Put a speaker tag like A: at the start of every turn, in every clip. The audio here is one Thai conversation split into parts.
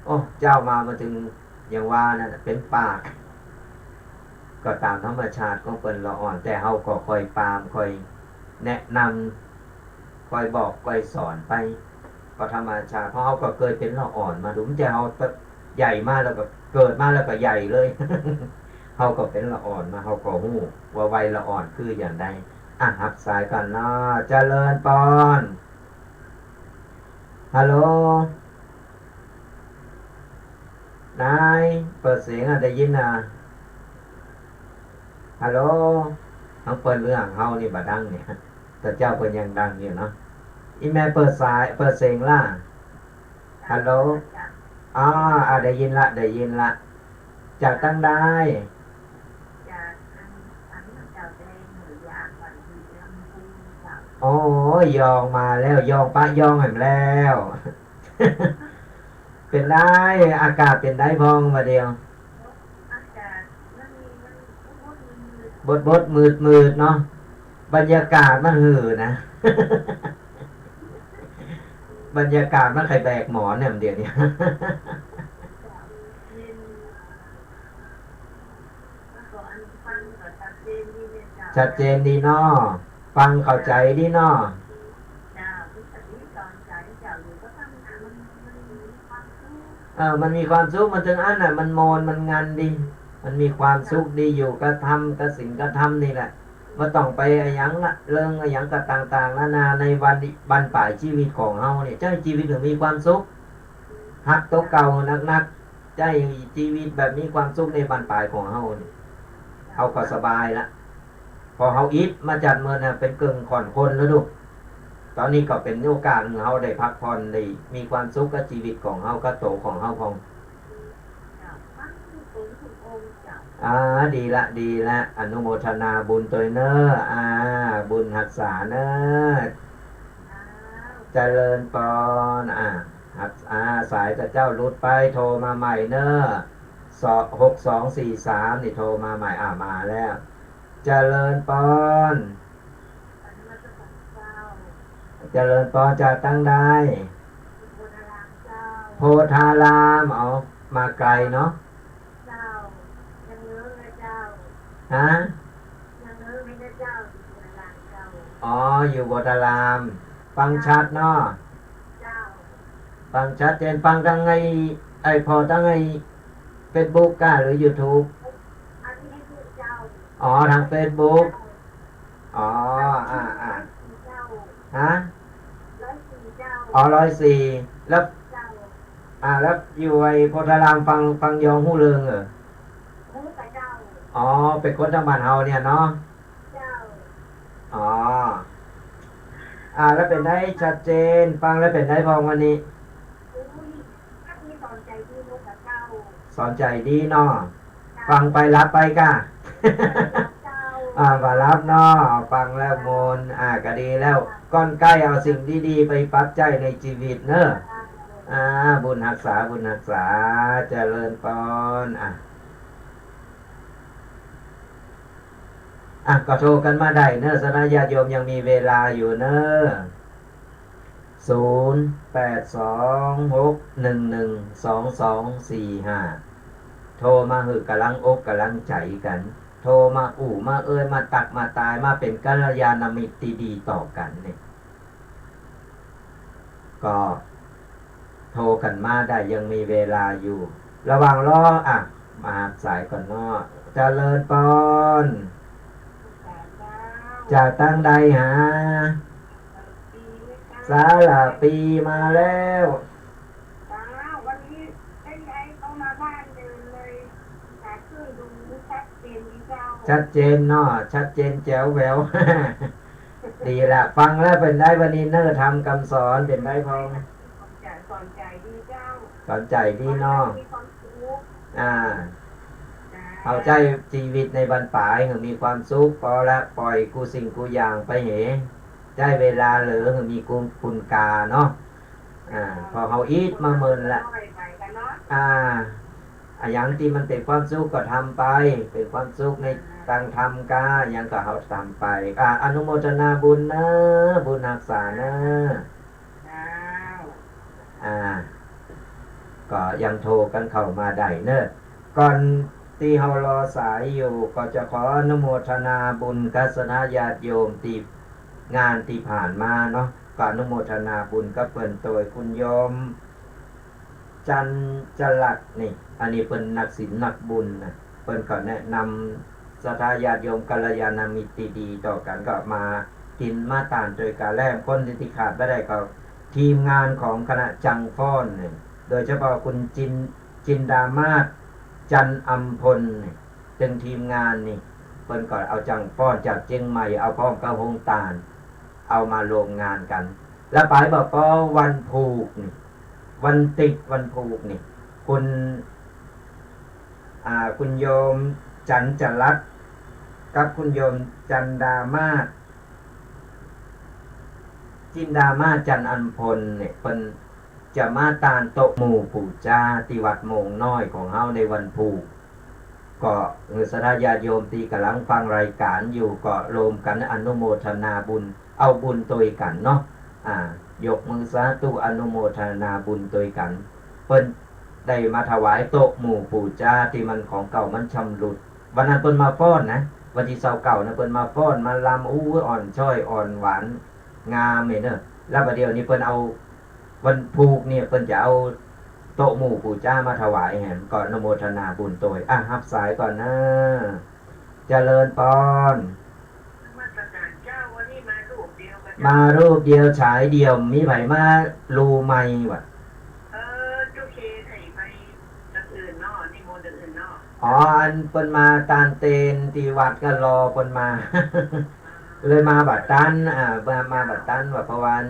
A: โอ้เจ้ามาถึงอย่างว่านั่นน่ะเป็นปากก็ตามธรรมชาติของเพิ่นละอ่อนแต่เฮาก็คอยปรามคอยแนะนำคอยบอกคอยสอนไปก็ธรรมชาติเพราะเฮาก็เคยเป็นละอ่อนมาดูมันจะเฮาใหญ่มาแล้วก็เกิดมาแล้วก็ใหญ่เลยเฮาก็เป็นละอ่อนมาเฮาก็ฮู้ว่าวัยละอ่อนคืออย่างใดอ่ะรับสายกันเนาะเจริญปอนฮัลโหลนายเปิดเสียงอ่ะได้ยินอ่ะฮัลโหลทั้งเปิดเรื่องเฮานี่บ่ดังเนี่ยแต่เจ้าเปิดยังดังอยู่เนาะอีแม่เปิดสายเปิดเสียงล่ะฮัลโหลอ๋อได้ยินละได้ยินละจากตั้งได้โอ้ยยองมาแล้วยองปะยองแหมแล้วเป็นได้อากาศเป็นได้พองมาเดียวบดมืดเนาะบรรยากาศมันหือนะบรรยากาศมันใครแบกหมอนเนี่ยเดี๋ยวนี้ชัดเจนดีเนาะฟังเข้าใจดีเนาะมันมีความสุขมันถึงอันน่ะมันโมนมันงันดีมันมีความสุขดีอยู่ก็ทำก็สิ่งก็ทำนี่แหละว่าต้องไปอะไรหยังละเรื่องอะไรหยังก็ต่างๆนานาในวันบั้นปลายชีวิตของเฮาเนี่ยใจชีวิตถึงมีความสุขหักตัวเก่านักๆใจชีวิตแบบมีความสุขในบั้นปลายของเฮาเนี่ยเฮาก็สบายละพอเฮาอิดมาจัดเมื่อน่ะเป็นเกิงขอนคนแล้วดูตอนนี้ก็เป็นโอกาสเฮาได้พักผ่อนได้มีความสุขกับชีวิตของเฮากับโตของเฮาของ อ่าดีละอนุโมทนาบุญตัวเนอบุญหักษาเนอเจริญปอนหักสายจะเจ้ารุดไปโทรมาใหม่เนอ6243นี่โทรมาใหม่มาแล้วเจริญปอนเจริญปอนจากตั้งได้โพธารามเอามาไกลเนาะฮะอ๋ออยู่โพธารามฟังชัดเนาะฟังชัดเจนฟังทั้งพอทั้งเฟซบุ๊กก้าหรือ YouTube อ๋อทางเฟซบุ๊กอ๋อฮะอ๋อ104แล้วแล้วอยู่โพธารามฟังยองฮู้เริงเหรออ๋อเป็นคนทางบ้านเฮาเนี่ยเนาะอ๋อแล้วเป็นได้ชัดเจนฟังแล้วเป็นได้พองวันนี้สอนใจดีเนาะฟังไปรับไปก่ะมารับเนาะฟังแล้วโมนก็ดีแล้วก้อนใกล้เอาสิ่งดีๆไปปรับใจในชีวิตเนอะบุญรักษาเจริญปอนก็โทรกันมาได้เนอะสนะญาติโยมยังมีเวลาอยู่เนอะ0826112245โทรมาหือกำลังอกกำลังใจกันโทรมามามาตักมาตายมาเป็นกัลยาณมิตรดีต่อกันเนี่ยก็โทรกันมาได้ยังมีเวลาอยู่ระหว่างรอมาสายก่อนเนาะเจริญปอนจากตั้งใดหาสาลาปีมาแล้ววันนี้ได้ย้ายเข้ามาบ้านเดินเลยขึ้นดูชัดเจนดีเจ้าชัดเจนเนาะชัดเจนแจ๋วแหววดีละฟังแล้วเป็นได้วันนี้เนอทำคำสอนเป็นได้พองสอนใจดีเจ้าสอนใจดีเนาะเอาใจชีวิตในบรรปลายมีความสุขพอละปล่อยกูสิ่งกูอย่างไปเหได้เวลาเหลือมีคุณกาเนาะพอเขาอีทมาเมินละอย่างที่มันเป็นความสุขก็ทำไปเป็นความสุขในต่างทำกาอย่างก็เขาทำไปอนุโมทนาบุญนะบุญรักษานะ ก็ยังโทรกันเข้ามาได้เนอะก่อนที่เฮารอสายอยู่ก็จะขออนุโมทนาบุญกัสนาญาติโยมที่งานที่ผ่านมาเนาะก็อนุโมทนาบุญกับเพิ่นโดยคุณโยมจันจลัดนี่อันนี้เป็นนักศีลนักบุญนะเพิ่นก็แนะนำศรัทธาญาติโยมกัลยาณมิตรดีต่อกันก็มากินมาตานโดยการแลกคนที่ขาดไม่ได้ก็ทีมงานของคณะจังฟ้อนเนี่ยโดยเฉพาะคุณจินดามาศจันอัมพลจึงทีมงานนี่เพิ่นก็เอาจังฟ้อนจากเชียงใหม่เอาพร้อมกับฮงตาลเอามารวมงานกัน แล้วไปบอกก็วันผูกนี่วันติดวันผูกนี่คุณโยมจันจรัตน์กับคุณโยมจันดามาศจินดามาศจันอัมพลเนี่ยเป็นจะมาตานโตหมู่ปู่จ้าที่วัดโมงน้อยของเฮาในวันผูกก็ศรัทธาญาติโยมที่กำลังฟังรายการอยู่ก็รวมกันอนุโมทนาบุญเอาบุญตัวกันเนาะยกมือสาธุอนุโมทนาบุญตัวกันเพิ่นได้มาถวายโตหมู่ปู่จ้าที่มันของเก่ามันชำรุดวันนั้นเพิ่นมาฟ้อนนะวันที่29นะเพิ่นมาฟ้อนมาลำอ่อนช้อยอ่อนหวานงามเนอะแล้วประเดี๋ยวนี้เพิ่นเอาวันผูกเนี่ยเพิ่นจะเอาโตหมู่ปู่จ้ามาถวายแห่งก่อนอนุโมทนาบุญตัวรับสายก่อนนะเจริญพรมารูปเดียวฉายเดียวมีไผมารูไม่วะ
B: จุเคไข่ไปจังอื่นเนาะนิมนต์จังอื่นเนาะ
A: อันเพิ่นมาตานเตนที่วัดก็รอเพิ่นมา เลยมาบัดตันมาบัดตันว่าเพราะวัน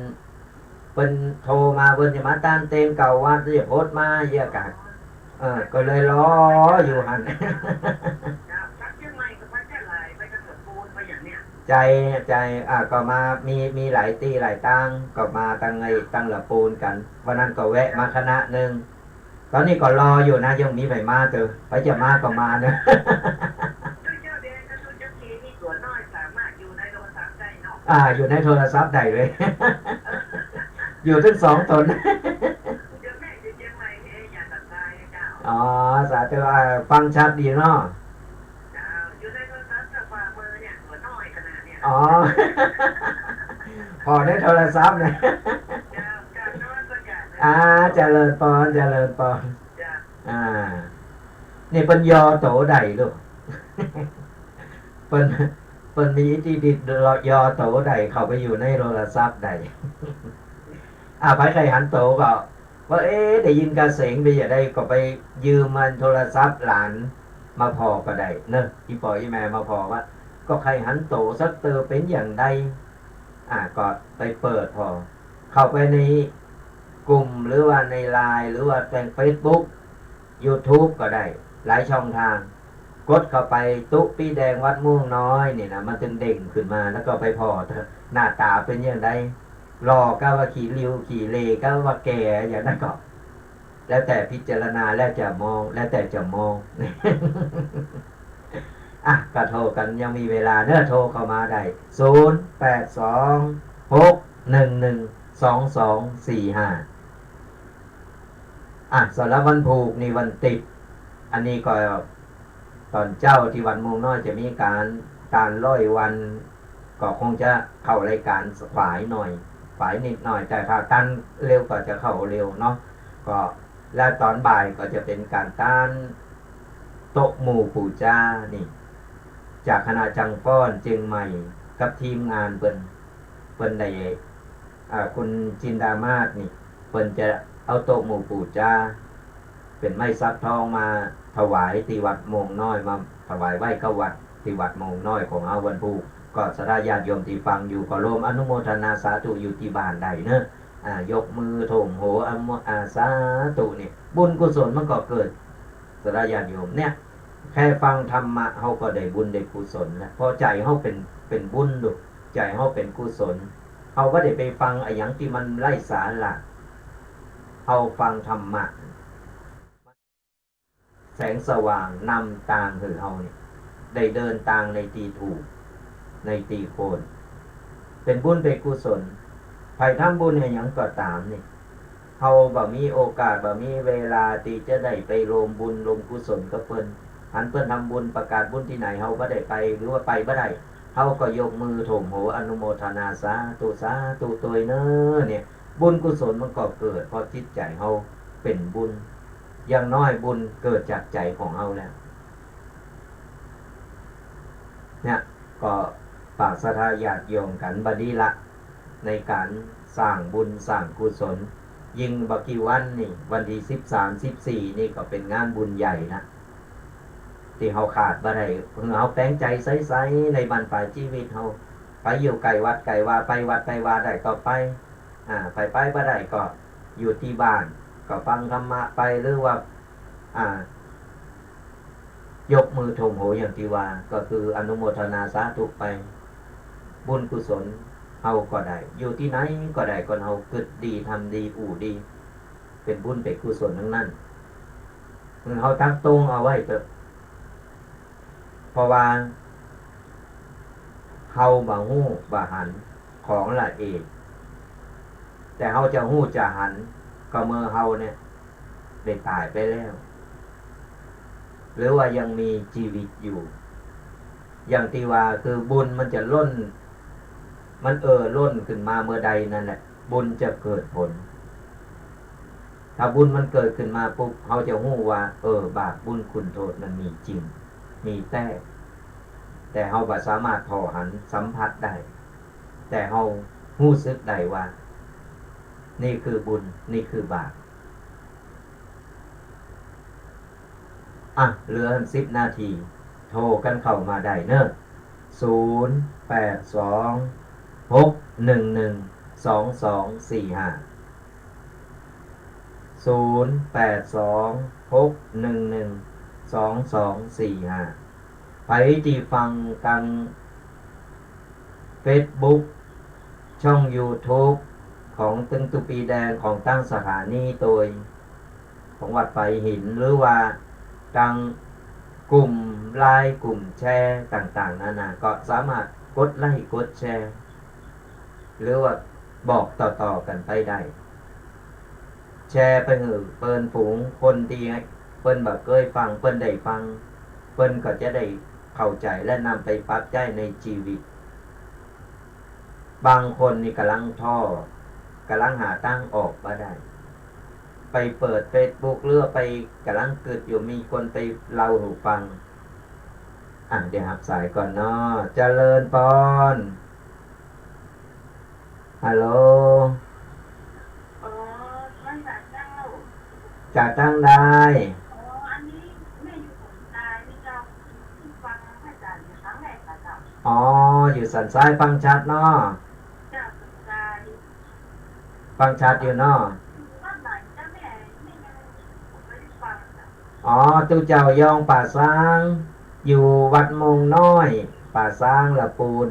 A: เพิ่นโทรมาเพิ่นจะมาตานเตนเก่าวัดจะโพสมาเยอะกันก็เลยรออยู่หันใจก็มามีหลายตีหลายตั้งก็มาตั้งละปูนกันวันนั้นก็แวะมาคณะหนึ่งตอนนี้ก็รออยู่นะยังมีไผมาเจอไปจะมาก็มาเนอะอยู่ในโทรศัพท์ได้เลย อยู่ทั้งสองตนสาธุฟังชัดดีเนาะพอได้โทรศัพท์เนี่ยเจริญพรนี่เป็นยอโตใดลูกเป็นมีที่ดิดยอโตใดเข้าไปอยู่ในโทรศัพท์ใดไปใครหันโตก็ว่าได้ยินกระเสียงไปอย่าได้ก็ไปยืมมันโทรศัพท์หลานมาพอก็ได้เนอะอีปออีแม่มาพอว่าก็ใครหันโตสักเตอเป็นอย่างใดก็ไปเปิดพอเข้าไปในกลุ่มหรือว่าในไลน์หรือว่าใน Facebook YouTube ก็ได้หลายช่องทางกดเข้าไปตุ๊ปีแดงวัดม่วงน้อยนี่นะมันจึงเด้งขึ้นมาแล้วก็ไปพอหน้าตาเป็นอย่างใดรอก็ว่าขี่ริ้วขี่เลก็ว่าแก่อย่างนั้นก็แล้วแต่พิจารณาแล้วจะมองแล้วแต่จะมองก็โทรกันยังมีเวลาเนื้อโทรเข้ามาได้0826112245สำหรับวันผูกนี่วันติดอันนี้ก็ตอนเจ้าที่วันมุงน้อยจะมีการร้อยวันก็คงจะเข้ารายการฝ่ายหน่อยฝ่ายนิดหน่อยแต่ถ้าตั้นเร็วก็จะเข้าเร็วเนาะก็และตอนบ่ายก็จะเป็นการต้านโต๊ะหมู่ปู่จ้านี่จากคณะจังฟ้อนเจียงใหม่กับทีมงานเปิ้นได้คุณจินดามาศนี่เปิ้นจะเอาโต๊ะหมู่ปู่จ้าเป็นไม้ซักทองมาถวายที่วัดโมงน้อยมาถวายไหว้เข้าวัดที่วัดโมงน้อยของเอาวันผูกก็ศรัทธาญาติโยมที่ฟังอยู่ก็ร่วมอนุโมทนาสาธุอยู่ที่บ้านใดเนอะยกมือโถมโหสาธุนี่บุญกุศลมันก็เกิดศรัทธาญาติโยมเนี่ยแค่ฟังธรรมะเขาก็ได้บุญได้กุศลแล้วพอใจเขาเป็นบุญดูใจเขาเป็นกุศลเขาก็ได้ไปฟังอย่างที่มันไร้สาระเขาฟังธรรมะแสงสว่างนำทางคือเขาเนี่ยได้เดินทางในตีถูกในตีโคนเป็นบุญเป็นกุศลใครทำบุญอย่างก็ตามนี่เ เฮาบ่มีโอกาสบ่มีเวลาที่จะได้ไปรวมบุญรวมกุศลกับเพิ่นอันเพิ่นทำบุญประกาศบุญที่ไหนเฮาบ่ได้ไปหรือว่าไปบ่ได้เฮาก็ยกมือโถมโหอนุโมทนาสาธุตัวยเน้อเนี่ยบุญกุศลมันก็เกิดเพราะจิตใจเฮาเป็นบุญอย่างน้อยบุญเกิดจากใจของเฮาแล้วเนี่ยก็ฝากศรัทธาญาติโยมกันบัดนี้ละในการสร้างบุญสร้างกุศลยิ่งบักกี่วันนี่วันที่13-14นี่ก็เป็นงานบุญใหญ่นะที่เฮาขาดบ่ได้เพิ่งเฮาแต่งใจใสๆในบรรปลายชีวิตเฮาไปอยู่ไกลวัดไกลว่าไปวัดไปว่าได้ก็ไปไปบ่ได้ก็อยู่ที่บ้านก็ฟังธรรมะไปหรือว่ายกมือถมโหอย่างที่ว่าก็คืออนุโมทนาสาธุไปบุญกุศลเฮาก็ได้อยู่ที่ไหนก็ได้คนเฮาเกิดดีทำดีอู่ดีเป็นบุญเป็นกุศลทั้งนั้นเฮาตั้งตรงเอาไว้เถอะเพราะว่าเฮาบ่ฮู้บ่หันของละเอียดแต่เฮาจะฮู้จะหันก็เมื่อเฮาเนี่ยได้ตายไปแล้วหรือว่ายังมีชีวิตอยู่อย่างที่ว่าคือบุญมันจะล้นมันล้นขึ้นมาเมื่อใดนั่นแหละบุญจะเกิดผลถ้าบุญมันเกิดขึ้นมาปุ๊บเขาจะรู้ว่าบาปบุญคุณโทษมันมีจริงมีแต่เขาบ่สามารถพอหันสัมผัสได้แต่เขารู้สึกได้ว่านี่คือบุญนี่คือบาปเหลือ10 นาทีโทรกันเข้ามาได้เนอะ0826112245 0826112245ไปที่ฟังทาง Facebook ช่อง YouTube ของตึงตุปีแดงของตั้งสถานีโดยของวัดไฟหินหรือว่าทางกลุ่มไลน์กลุ่มแชร์ต่างๆนานาก็สามารถกดไลค์กดแชร์หรือว่าบอกต่อๆกันไปได้แชร์ไปเปิ้นฝูงคนที่เปิ้นแบบเคยฟังเปิ้นได้ฟังเปิ้นก็จะได้เข้าใจและนำไปปรับใช้ในชีวิตบางคนนี่กำลังท้อกำลังหาทางออกมาได้ไปเปิด Facebook หรือไปกำลังเกิดอยู่มีคนไปเล่าให้ฟังเดี๋ยวรับสายก่อนเนาะเจริญพรฮัลโหลจากตั้งได้
B: อันนี้แม่อยู่ผมตายนี่เจ้าฟังพระอาจารย์ครั้งแรกค่ะเจ้า
A: อยู่สันซ้ายฟังชัดเนาะ
B: เจ้าสนใจ
A: ฟังชัดอยู่เนาะตู้เจ้ายองป่าซางอยู่วัดมงน้อยป่าซางละปูน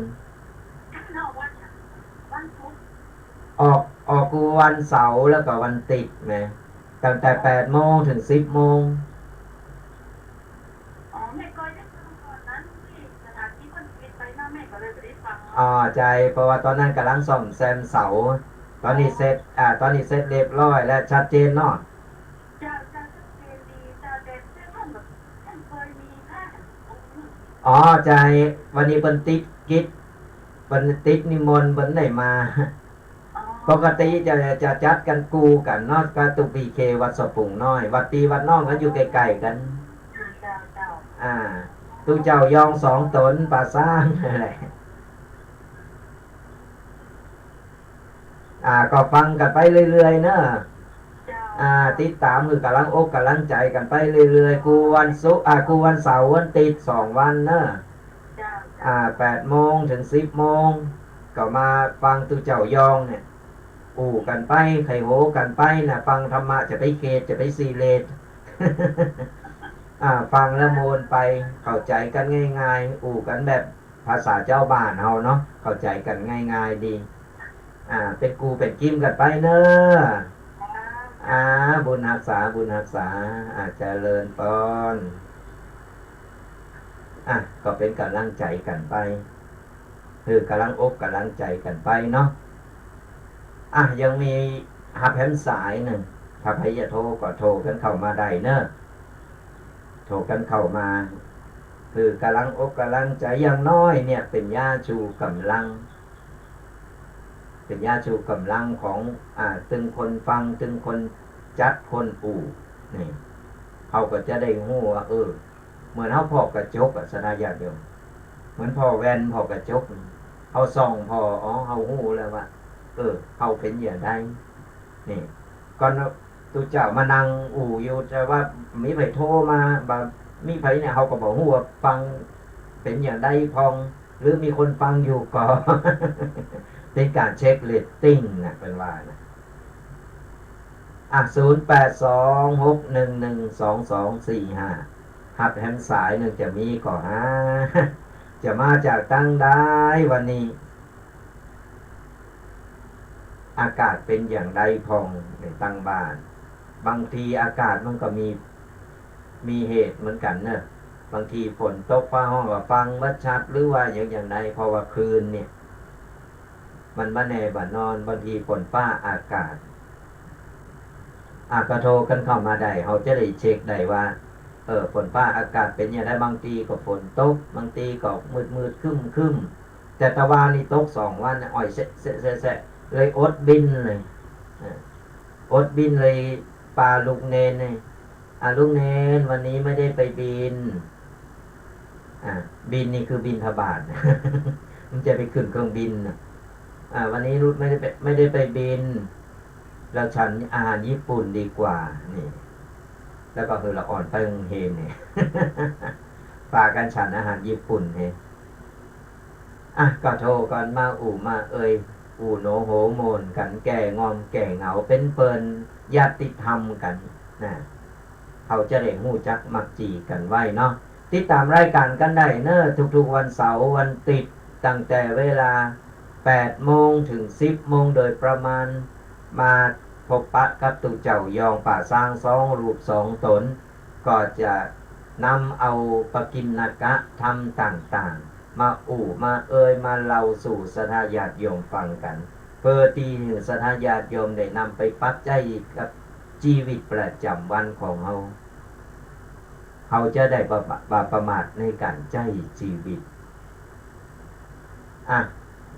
A: ออกกูวันเสาร์แล้วก็วันติดไหมตั้งแต่8 โมงถึง10 โมง
B: ไม่ก็ยังตอนนั้นที่สถานที่คนปิดไปนะแม่ก็เลยไปได้ฟัง
A: ใจเพราะว่าตอนนั้นกำลังซ่อมแซมเสาตอนนี้เสร็จเรียบร้อยและชัดเจนเนาะใจวันนี้เปิ้นติดกิจเปิ้นติดนิมนต์เปิ้นได้มาปกติจะจัดกันกูกันเนาะกะตุปีเควัดสปุงน้อยวัดตีวัดน้องก็อยู่ใกล้ๆกันตู้เจ้ายอง2 ตนป่าสร้างอะไรก็ฟังกันไปเรื่อยๆเนอะติดตามคือกำลังอกกำลังใจกันไปเรื่อยๆกูวันเสาร์วันติด2 วันเนอะ8 โมงถึง10 โมงก็มาฟังตู้เจ้ายองเนี่ยกันไปไขโหกันไปนะฟังธรรมะจะไปเขตจะไปซีเลต ฟังแล้วโมนไปเข้าใจกันง่ายๆกันแบบภาษาเจ้าบ้านเฮาเนาะเข้าใจกันง่ายๆดีเป็นกูเป็นกิ้มกันไปเนอะบุญรักษาเจริญพรก็เป็นกำลังใจกันไปคือกำลังอกกำลังใจกันไปเนาะยังมี ฮับแฮมสายหนึ่งถ้าใครจะโทรก็โทรกันเข้ามาได้เนอะโทรกันเข้ามาคือกำลังอกกำลังใจอย่างน้อยเนี่ยเป็นยาชูกำลังเป็นยาชูกำลังของตึงคนฟังตึงคนจัดคนอู่นี่เขาก็จะได้หู้ว่าเหมือนเขาพอกระจกสนาญาติโยมเหมือนพอแวนพอกระจกเขาส่องพอเขาหู้แล้วว่าเขาเป็นอย่างไรนี่ก่อนตุเจ้ามานั่งอู่อยู่แต่ว่ามีไผโทรมาบามีไผเนี่ยเขาก็บอกหู้ว่าฟังเป็นอย่างไรพองหรือมีคนฟังอยู่ก็ เป็นการเช็คเรตติ้งนะเป็นว่านะ0826112245หับแฮมสายหนึ่งจะมีก่อนจะมาจากตั้งได้วันนี้อากาศเป็นอย่างไรพองในตั้งบ้านบางทีอากาศมันก็มีเหตุเหมือนกันเนอะบางทีฝนตกฟ้าห้องก็ฟังวัดชัดหรือว่าอย่างไรเพราะว่าคืนเนี่ยมันบ้านแน่บ้านนอนบางทีฝนฟ้าอากาศก็โทรกันเข้ามาได้เขาจะได้เช็คได้ว่าฝนฟ้าอากาศเป็นอย่างไรบางทีก็ฝนตกบางทีก็มืดครึ้มแต่ตะวันนี่ตก2 วันอ่อยเสะเลยอดบินเลยอดบินเลยปลาลูกเนนเลยลูกเนนวันนี้ไม่ได้ไปบินบินนี่คือบินทบาท มันจะไปขึ้นเครื่องบินวันนี้รุดไม่ได้ไปบินเราฉันอาหารญี่ปุ่นดีกว่านี่แล้วก็คือเราอ่อนไปโรงเรียนเนี่ย ฝากกันฉันอาหารญี่ปุ่นเนี่ยก็โทรกันมามาอูโนโหโมนกันแก่งอมแก่เหงาเป็นเปินญาติธรรมกันนะเขาจะได้หู้จักมักจีกันไว้เนาะติดตามรายการกันได้เนอะทุกๆวันเสาร์วันติดตั้งแต่เวลา8 โมงถึง 10 โมงโดยประมาณมาพบปะกับตุเจ้ายองป่าสร้าง2 รูป 2 ตนก็จะนำเอาปกิณณกะธรรมต่างๆมามามาเล่าสู่สถาญาติโยมฟังกันเพื่อที่สถาญาติโยมได้นำไปปรับใจกับชีวิตประจำวันของเขาจะได้ประมาทในการใจชีวิต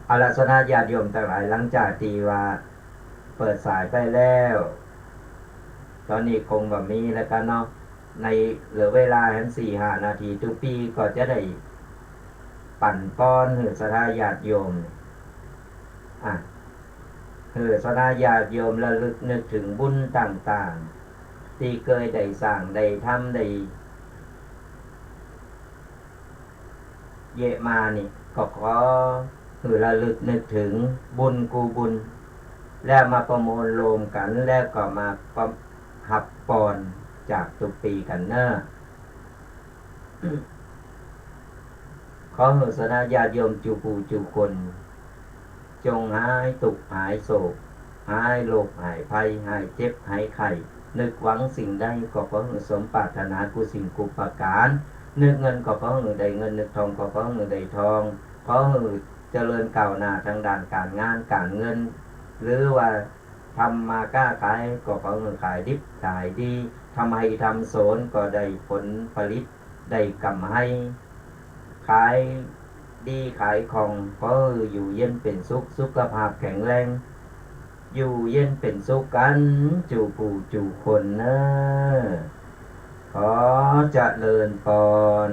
A: อาราธนาญาติโยมทั้งหลายหลังจากที่ว่าเปิดสายไปแล้วตอนนี้คงแบบมีแล้วกันเนาะในเหลือเวลาแค่4-5 นาทีทุกปีก็จะได้ปั่นป้อนหือสถาญาติโยมหือสถาญาติโยมระลึกนึกถึงบุญต่างๆที่เคยได้สร้างได้ทำได้เยะมานี่ก็ขอคือระลึกนึกถึงบุญกูบุญแล้วมาประมวลรวมกันแล้วก็มาหับปอนจากทุกปีกันเนอะ ขอให้สนาญาติโยมจูปูจูคนจงหายตุกหายโศกหายโรคหายภัยหายเจ็บหายไข้นึกหวังสิ่งใดก็ขอให้สมปรารถนากุสิ่งกุประการนึกเงินก็ขอให้ได้เงินนึกทองก็ขอให้ได้ทองขอให้เจริญก้าวหน้าทางด้านการงานการเงินหรือว่าทำมาค้าขายก็ขอให้ขายดิบขายดีทำให้ทำสวนก็ได้ผลผลิตได้กำไรขายดีขายของก็อยู่เย็นเป็นสุขสุขภาพแข็งแรงอยู่เย็นเป็นสุขกันจูผู้จูคนเนอขอเจริญพร